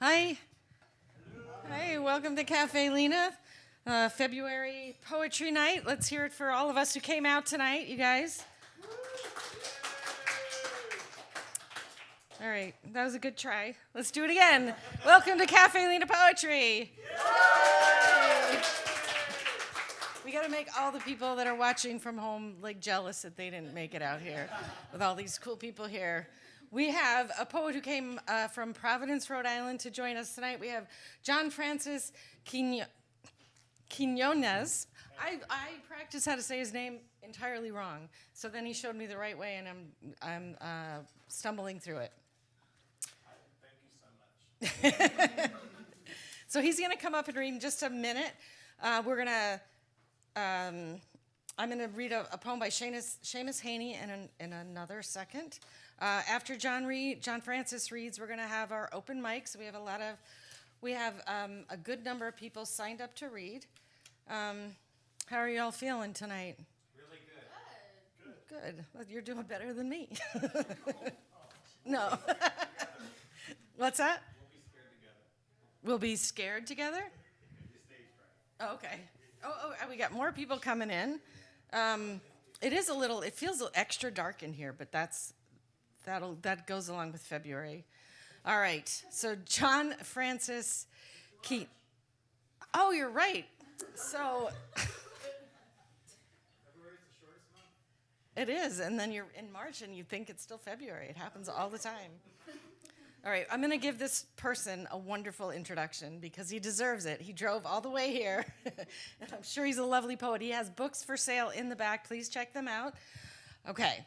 Hi. Hi, welcome to Caffe, Lena. February Poetry Night. Let's hear it for all of us who came out tonight, you guys. All right, that was a good try. Let's do it again. Welcome to Caffe, Lena Poetry. We got to make all the people that are watching from home like jealous that they didn't make it out here with all these cool people here. We have a poet who came from Providence, Rhode Island to join us tonight. We have John Francis Quiñonez. I practiced how to say his name entirely wrong, so then he showed me the right way, and I'm stumbling through it. Thank you so much. So he's going to come up and read in just a minute. I'm going to read a poem by Seamus Haney in another second. After John Francis reads, we're going to have our open mics. We have a good number of people signed up to read. How are y'all feeling tonight? Really good. Good. Well, you're doing better than me. No. What's that? We'll be scared together. We'll be scared together? If you stage fright. Oh, okay. Oh, we got more people coming in. It feels extra dark in here, but that goes along with February. All right. So John Francis Keat. Oh, you're right. So February's the shortest month. it is, and then you're in March and you think it's still February. It happens all the time. All right, I'm going to give this person a wonderful introduction because he deserves it. He drove all the way here, and I'm sure he's a lovely poet. He has books for sale in the back. Please check them out. Okay,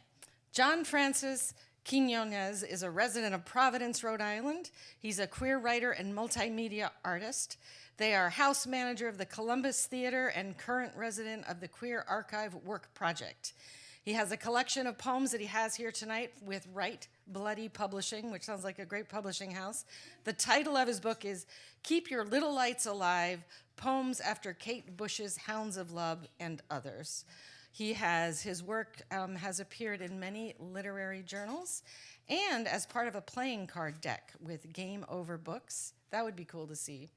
John Francis Quiñonez is a resident of Providence, Rhode Island. He's a queer writer and multimedia artist. They are house manager of the Columbus Theater and current resident of the Queer Archive Work Project. He has a collection of poems that he has here tonight with Right Bloody Publishing, which sounds like a great publishing house. The title of his book is Keep Your Little Lights Alive, Poems After Kate Bush's Hounds of Love and Others. His work has appeared in many literary journals and as part of a playing card deck with Game Over Books. That would be cool to see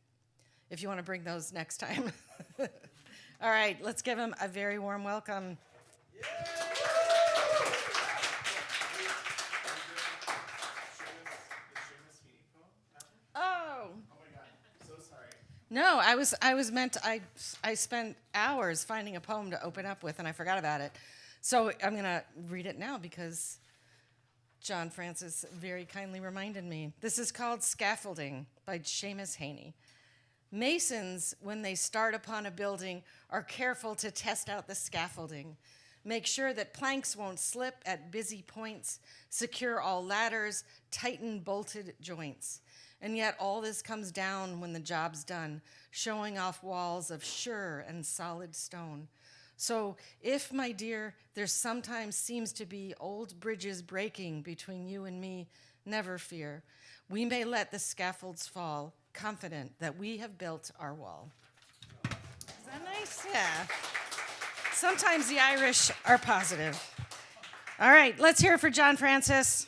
if you want to bring those next time. All right, let's give him a very warm welcome. Oh. Oh my God, I'm so sorry. No, I spent hours finding a poem to open up with, and I forgot about it. So I'm going to read it now because John Francis very kindly reminded me. This is called Scaffolding by Seamus Haney. Masons, when they start upon a building, are careful to test out the scaffolding. Make sure that planks won't slip at busy points, secure all ladders, tighten bolted joints. And yet all this comes down when the job's done, showing off walls of sure and solid stone. So if, my dear, there sometimes seems to be old bridges breaking between you and me, never fear. We may let the scaffolds fall, confident that we have built our wall. Is that nice? Yeah. Sometimes the Irish are positive. All right, let's hear it for John Francis.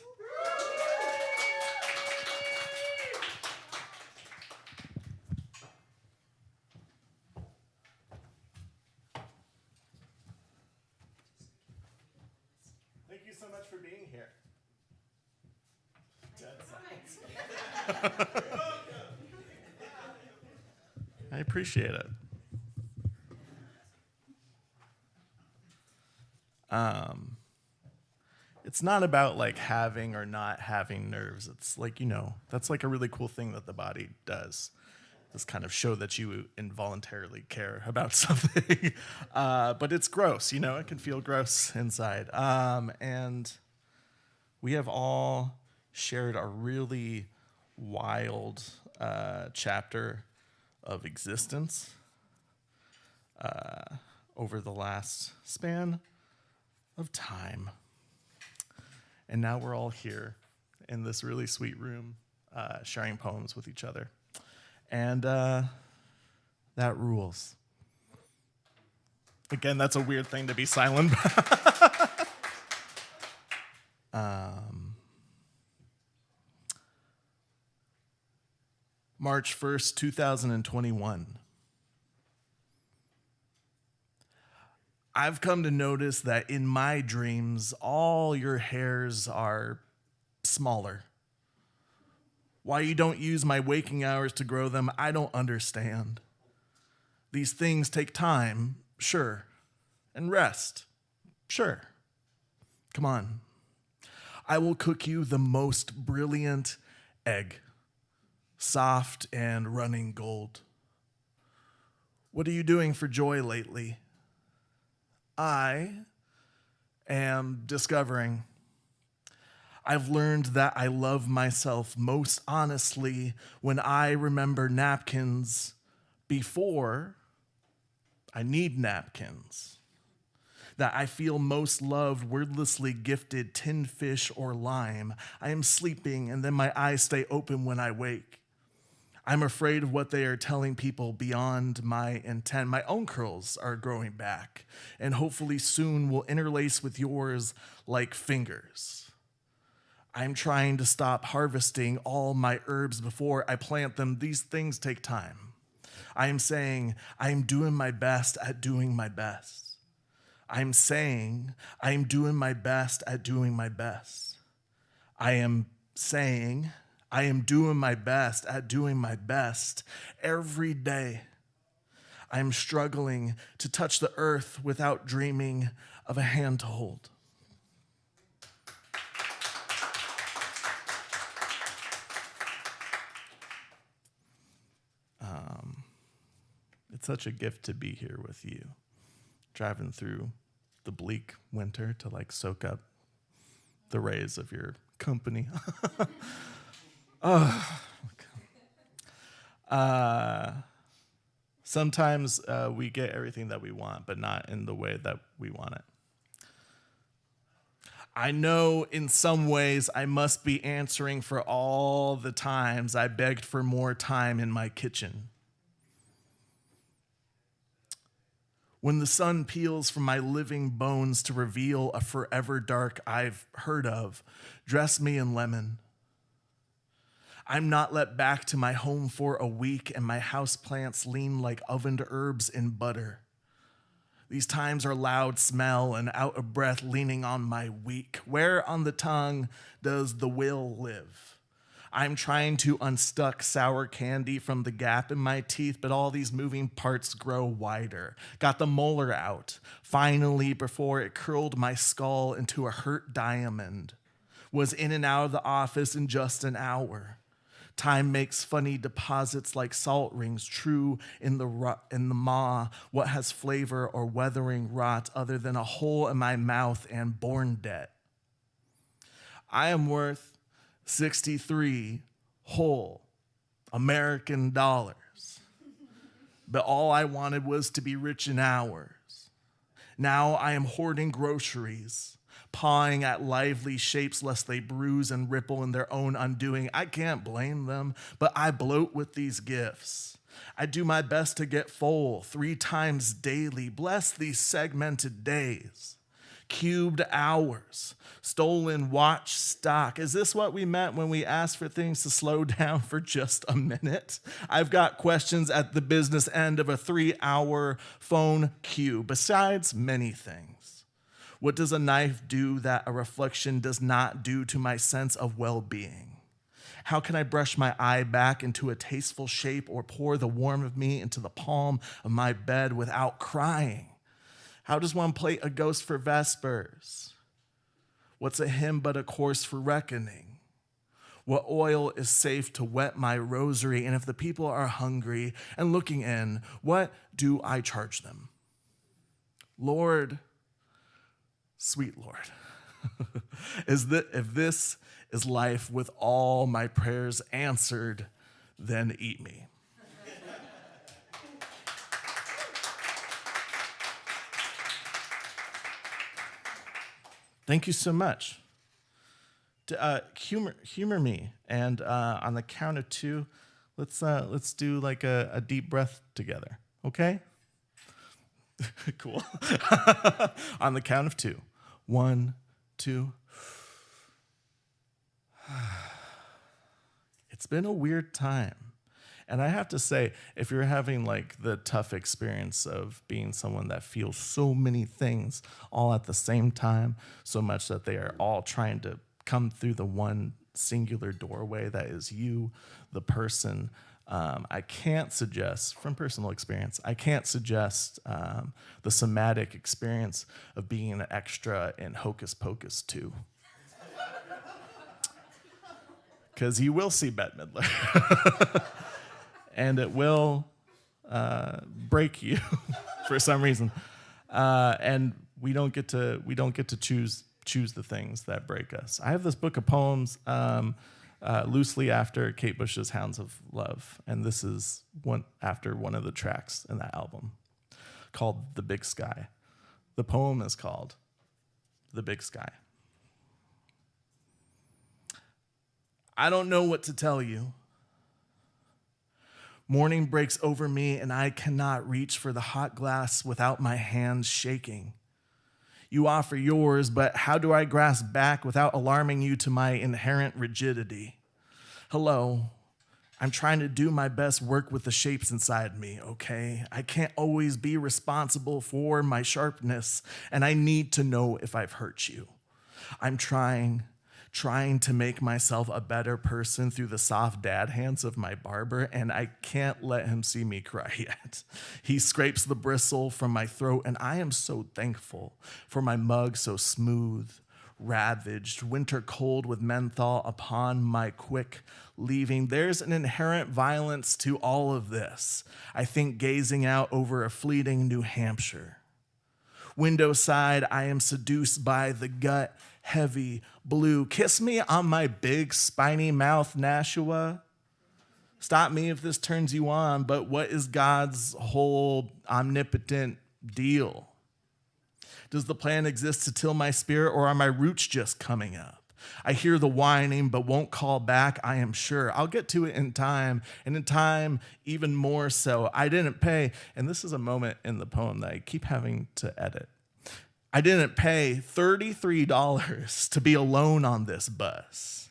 Thank you so much for being here. Dead silence. I appreciate it. It's not about like having or not having nerves. It's like, that's like a really cool thing that the body does. This kind of show that you involuntarily care about something. But it's gross, it can feel gross inside. And we have all shared a really wild chapter of existence over the last span of time. And now we're all here in this really sweet room sharing poems with each other. And that rules. Again, that's a weird thing to be silent about. March 1st, 2021. I've come to notice that in my dreams, all your hairs are smaller. Why you don't use my waking hours to grow them, I don't understand. These things take time, sure, and rest, sure. Come on. I will cook you the most brilliant egg, soft and running gold. What are you doing for joy lately? I am discovering. I've learned that I love myself most honestly when I remember napkins before I need napkins. That I feel most loved, wordlessly gifted, tinned fish or lime. I am sleeping and then my eyes stay open when I wake. I'm afraid of what they are telling people beyond my intent. My own curls are growing back and hopefully soon will interlace with yours like fingers. I'm trying to stop harvesting all my herbs before I plant them. These things take time. I am saying I am doing my best at doing my best. I'm saying I am doing my best at doing my best. I am saying I am doing my best at doing my best every day. I am struggling to touch the earth without dreaming of a hand to hold. It's such a gift to be here with you, driving through the bleak winter to soak up the rays of your company. Sometimes we get everything that we want, but not in the way that we want it. I know in some ways I must be answering for all the times I begged for more time in my kitchen. When the sun peels from my living bones to reveal a forever dark I've heard of, dress me in lemon. I'm not let back to my home for a week, and my houseplants lean like ovened herbs in butter. These times are loud smell and out of breath, leaning on my weak. Where on the tongue does the will live? I'm trying to unstuck sour candy from the gap in my teeth, but all these moving parts grow wider. Got the molar out, finally, before it curled my skull into a hurt diamond. Was in and out of the office in just an hour. Time makes funny deposits like salt rings, true in the maw, what has flavor or weathering rot other than a hole in my mouth and born debt. I am worth 63 whole American dollars, but all I wanted was to be rich in hours. Now I am hoarding groceries, pawing at lively shapes lest they bruise and ripple in their own undoing. I can't blame them, but I bloat with these gifts. I do my best to get full 3 times daily. Bless these segmented days. Cubed hours, stolen watch stock. Is this what we meant when we asked for things to slow down for just a minute? I've got questions at the business end of a 3-hour phone queue, besides many things. What does a knife do that a reflection does not do to my sense of well-being? How can I brush my eye back into a tasteful shape or pour the warmth of me into the palm of my bed without crying? How does one plate a ghost for Vespers? What's a hymn but a course for reckoning? What oil is safe to wet my rosary? And if the people are hungry and looking in, what do I charge them? Lord, sweet Lord, if this is life with all my prayers answered, then eat me. Thank you so much. Humor me, and on the count of 2, let's do a deep breath together. Okay? Cool. On the count of 2, 1, 2. It's been a weird time. And I have to say, if you're having like the tough experience of being someone that feels so many things all at the same time, so much that they are all trying to come through the one singular doorway that is you, the person, I can't suggest, from personal experience, I can't suggest the somatic experience of being an extra in Hocus Pocus 2. Because you will see Bette Midler. And it will break you for some reason. And we don't get to choose the things that break us. I have this book of poems loosely after Kate Bush's Hounds of Love, and this is after one of the tracks in that album, called The Big Sky. The poem is called The Big Sky. I don't know what to tell you. Morning breaks over me, and I cannot reach for the hot glass without my hands shaking. You offer yours, but how do I grasp back without alarming you to my inherent rigidity? Hello, I'm trying to do my best work with the shapes inside me, okay? I can't always be responsible for my sharpness, and I need to know if I've hurt you. I'm trying to make myself a better person through the soft dad hands of my barber, and I can't let him see me cry yet. He scrapes the bristle from my throat, and I am so thankful for my mug so smooth, ravaged, winter cold with menthol upon my quick leaving. There's an inherent violence to all of this. I think gazing out over a fleeting New Hampshire. Window side, I am seduced by the gut, heavy blue. Kiss me on my big spiny mouth, Nashua. Stop me if this turns you on, but what is God's whole omnipotent deal? Does the plan exist to till my spirit, or are my roots just coming up? I hear the whining, but won't call back, I am sure. I'll get to it in time, and in time, even more so. I didn't pay, and this is a moment in the poem that I keep having to edit. I didn't pay $33 to be alone on this bus,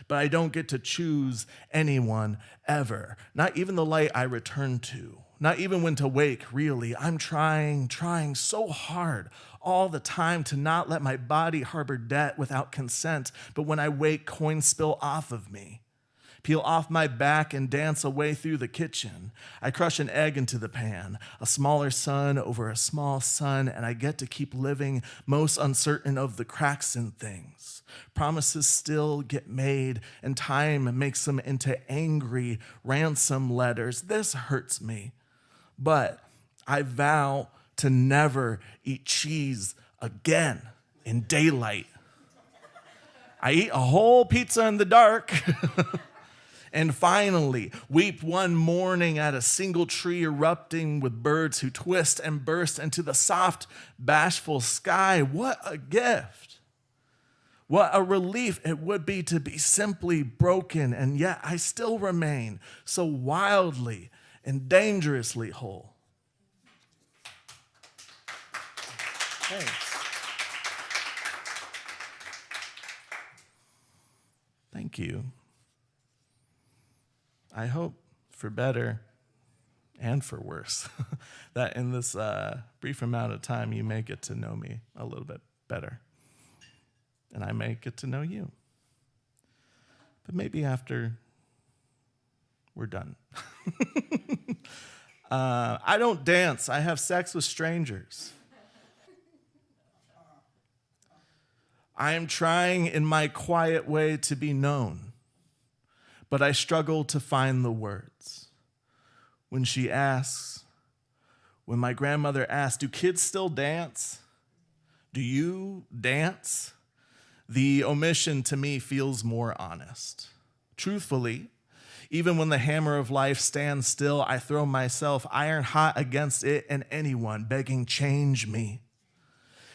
but I don't get to choose anyone ever, not even the light I return to, not even when to wake, really. I'm trying so hard all the time to not let my body harbor debt without consent, but when I wake, coins spill off of me. Peel off my back and dance away through the kitchen. I crush an egg into the pan, a smaller sun over a small sun, and I get to keep living, most uncertain of the cracks in things. Promises still get made, and time makes them into angry ransom letters. This hurts me, but I vow to never eat cheese again in daylight. I eat a whole pizza in the dark. And finally, weep one morning at a single tree erupting with birds who twist and burst into the soft, bashful sky. What a gift. What a relief it would be to be simply broken, and yet I still remain so wildly and dangerously whole. Thanks. Thank you. I hope for better and for worse that in this brief amount of time you may get to know me a little bit better, and I may get to know you. But maybe after we're done. I don't dance. I have sex with strangers. I am trying in my quiet way to be known, but I struggle to find the words. When my grandmother asks, do kids still dance? Do you dance? The omission to me feels more honest. Truthfully, even when the hammer of life stands still, I throw myself iron hot against it and anyone begging, change me.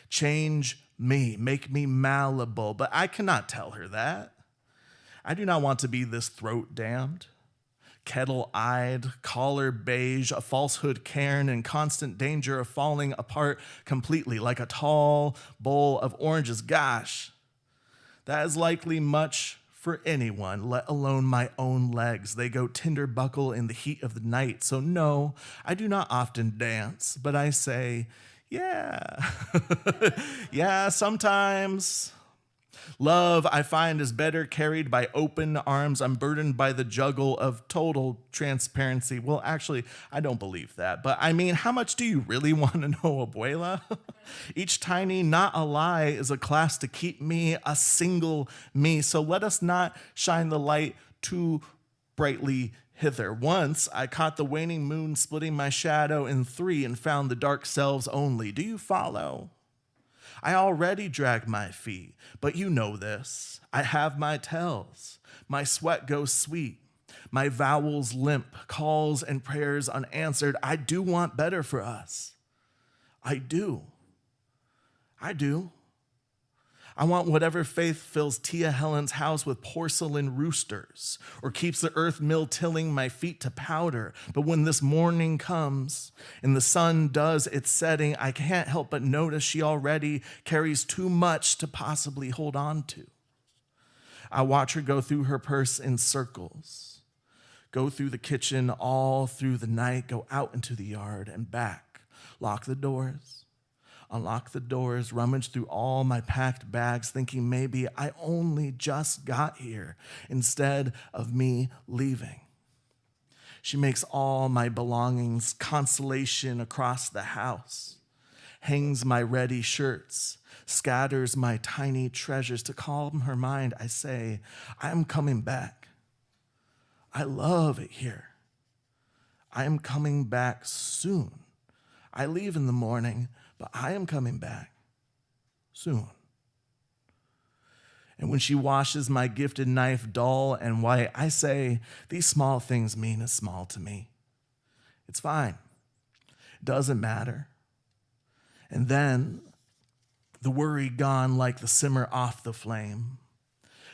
Change me, make me malleable. But I cannot tell her that. I do not want to be this throat damned, kettle-eyed, collar beige, a falsehood cairn in constant danger of falling apart completely like a tall bowl of oranges. Gosh, that is likely much for anyone, let alone my own legs. They go tinder buckle in the heat of the night. So no, I do not often dance, but I say, yeah, yeah, sometimes. Love, I find, is better carried by open arms. I'm burdened by the juggle of total transparency. Well, actually, I don't believe that. But I mean, how much do you really want to know, abuela? Each tiny, not a lie, is a class to keep me a single me. So let us not shine the light too brightly hither. Once I caught the waning moon splitting my shadow in three and found the dark selves only. Do you follow? I already drag my feet, but you know this. I have my tells. My sweat goes sweet. My vowels limp, calls and prayers unanswered. I do want better for us. I do. I do. I want whatever faith fills Tia Helen's house with porcelain roosters or keeps the earth mill tilling my feet to powder. But when this morning comes and the sun does its setting, I can't help but notice she already carries too much to possibly hold on to. I watch her go through her purse in circles, go through the kitchen all through the night, go out into the yard and back, lock the doors, unlock the doors, rummage through all my packed bags, thinking maybe I only just got here instead of me leaving. She makes all my belongings consolation across the house, hangs my ready shirts, scatters my tiny treasures. To calm her mind, I say, I'm coming back. I love it here. I am coming back soon. I leave in the morning, but I am coming back soon. And when she washes my gifted knife dull and white, I say, these small things mean as small to me. It's fine. It doesn't matter. And then the worry gone like the simmer off the flame.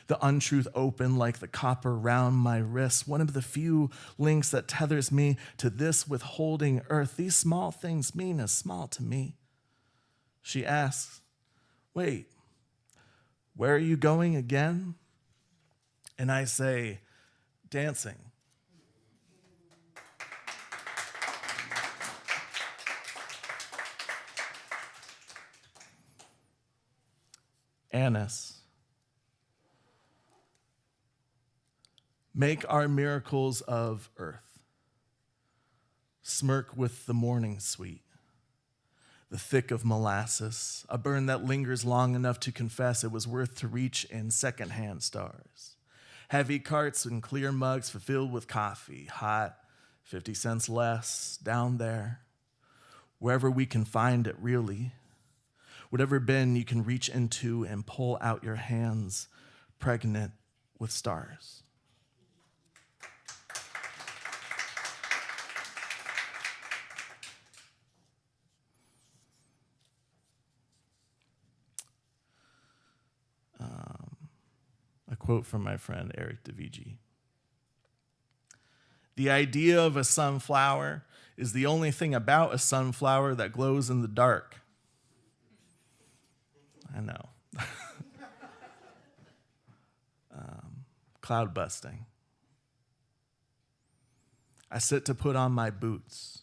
The untruth open like the copper round my wrist, one of the few links that tethers me to this withholding earth. These small things mean as small to me. She asks, wait, where are you going again? And I say, dancing. Annis. Make our miracles of earth. Smirk with the morning sweet. The thick of molasses, a burn that lingers long enough to confess it was worth to reach in secondhand stars. Heavy carts and clear mugs fulfilled with coffee, hot, 50 cents less, down there. Wherever we can find it, really. Whatever bin you can reach into and pull out your hands, pregnant with stars. A quote from my friend Eric DeVigi. The idea of a sunflower is the only thing about a sunflower that glows in the dark. I know. Cloud busting. I sit to put on my boots.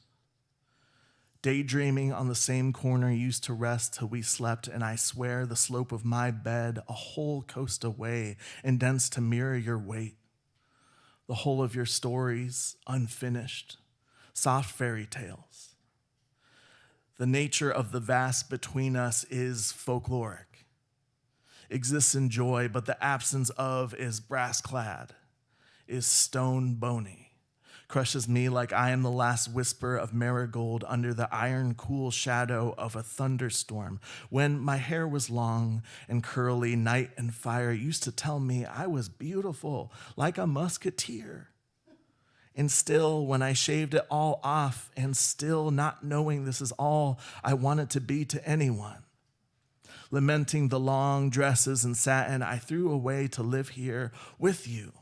Daydreaming on the same corner used to rest till we slept, and I swear the slope of my bed a whole coast away indents to mirror your weight. The whole of your stories unfinished, soft fairy tales. The nature of the vast between us is folkloric, exists in joy, but the absence of is brass-clad, is stone bony. Crushes me like I am the last whisper of marigold under the iron cool shadow of a thunderstorm. When my hair was long and curly, night and fire used to tell me I was beautiful, like a musketeer. And still, when I shaved it all off, and still not knowing this is all I wanted to be to anyone, lamenting the long dresses and satin I threw away to live here with you,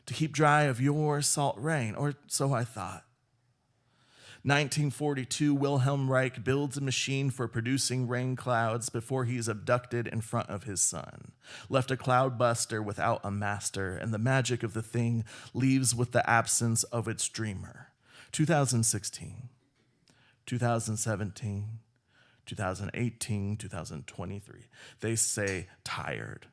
to keep dry of your salt rain, or so I thought. 1942, Wilhelm Reich builds a machine for producing rain clouds before he's abducted in front of his son. Left a cloudbuster without a master, and the magic of the thing leaves with the absence of its dreamer. 2016, 2017, 2018, 2023. They say tired.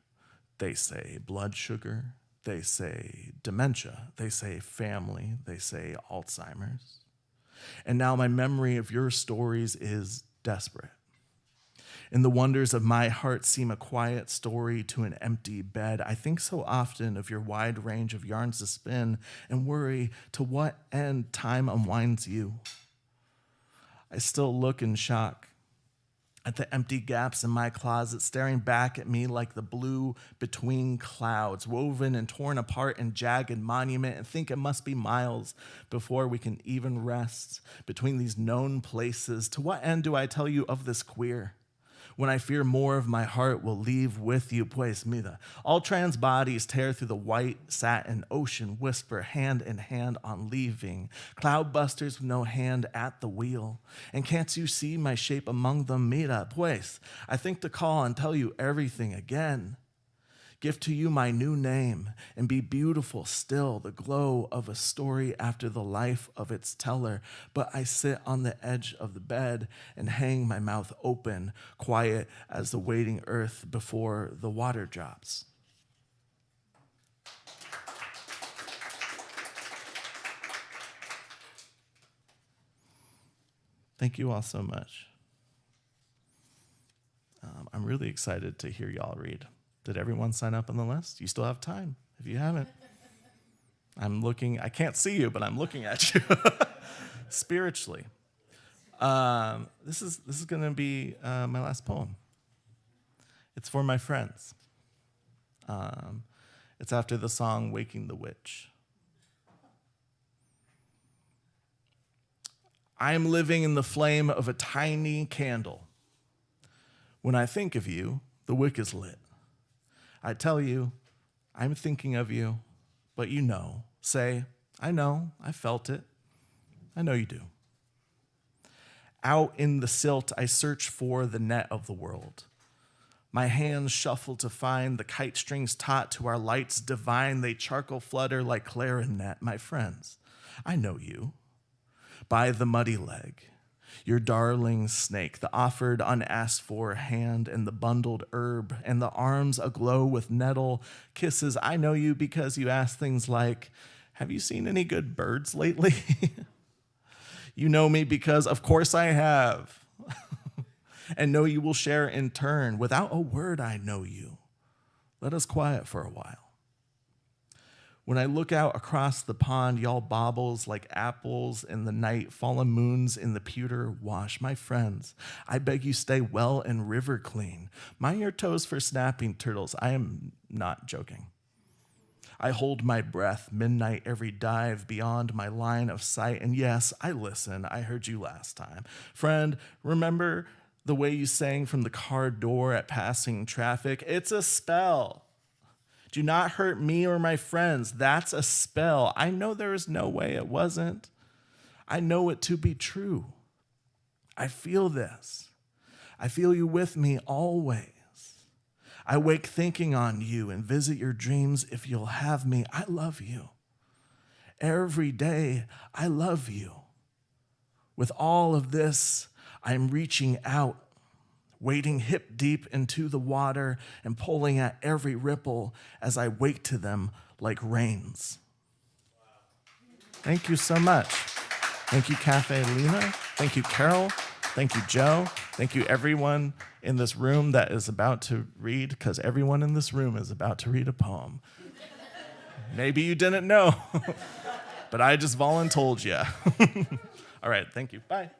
They say blood sugar. They say dementia. They say family. They say Alzheimer's. And now my memory of your stories is desperate. And the wonders of my heart seem a quiet story to an empty bed. I think so often of your wide range of yarns to spin and worry to what end time unwinds you. I still look in shock at the empty gaps in my closet, staring back at me like the blue between clouds, woven and torn apart in jagged monument, and think it must be miles before we can even rest between these known places. To what end do I tell you of this queer? When I fear more of my heart will leave with you, pues mira. All trans bodies tear through the white satin ocean, whisper hand in hand on leaving. Cloudbusters with no hand at the wheel. And can't you see my shape among them? Mira, pues. I think to call and tell you everything again. Give to you my new name and be beautiful still, the glow of a story after the life of its teller. But I sit on the edge of the bed and hang my mouth open, quiet as the waiting earth before the water drops. Thank you all so much. I'm really excited to hear y'all read. Did everyone sign up on the list? You still have time if you haven't. I'm looking, I can't see you, but I'm looking at you spiritually. This is going to be my last poem. It's for my friends. It's after the song Waking the Witch. I am living in the flame of a tiny candle. When I think of you, the wick is lit. I tell you, I'm thinking of you, but you know. Say, I know, I felt it. I know you do. Out in the silt, I search for the net of the world. My hands shuffle to find the kite strings taut to our lights divine. They charcoal flutter like clarinet. My friends, I know you. By the muddy leg, your darling snake, the offered unasked for hand, and the bundled herb, and the arms aglow with nettle kisses. I know you because you ask things like, have you seen any good birds lately? You know me because, of course, I have. And know you will share in turn. Without a word, I know you. Let us quiet for a while. When I look out across the pond, y'all baubles like apples in the night, fallen moons in the pewter wash. My friends, I beg you stay well and river clean. Mind your toes for snapping turtles. I am not joking. I hold my breath, midnight every dive beyond my line of sight. And yes, I listen. I heard you last time. Friend, remember the way you sang from the car door at passing traffic? It's a spell. Do not hurt me or my friends. That's a spell. I know there is no way it wasn't. I know it to be true. I feel this. I feel you with me always. I wake thinking on you and visit your dreams if you'll have me. I love you. Every day, I love you. With all of this, I'm reaching out, wading hip deep into the water and pulling at every ripple as I wake to them like rains. Thank you so much. Thank you, Caffe, Lena. Thank you, Carol. Thank you, Joe. Thank you, everyone in this room that is about to read, because everyone in this room is about to read a poem. Maybe you didn't know, but I just voluntold you. All right, thank you. Bye.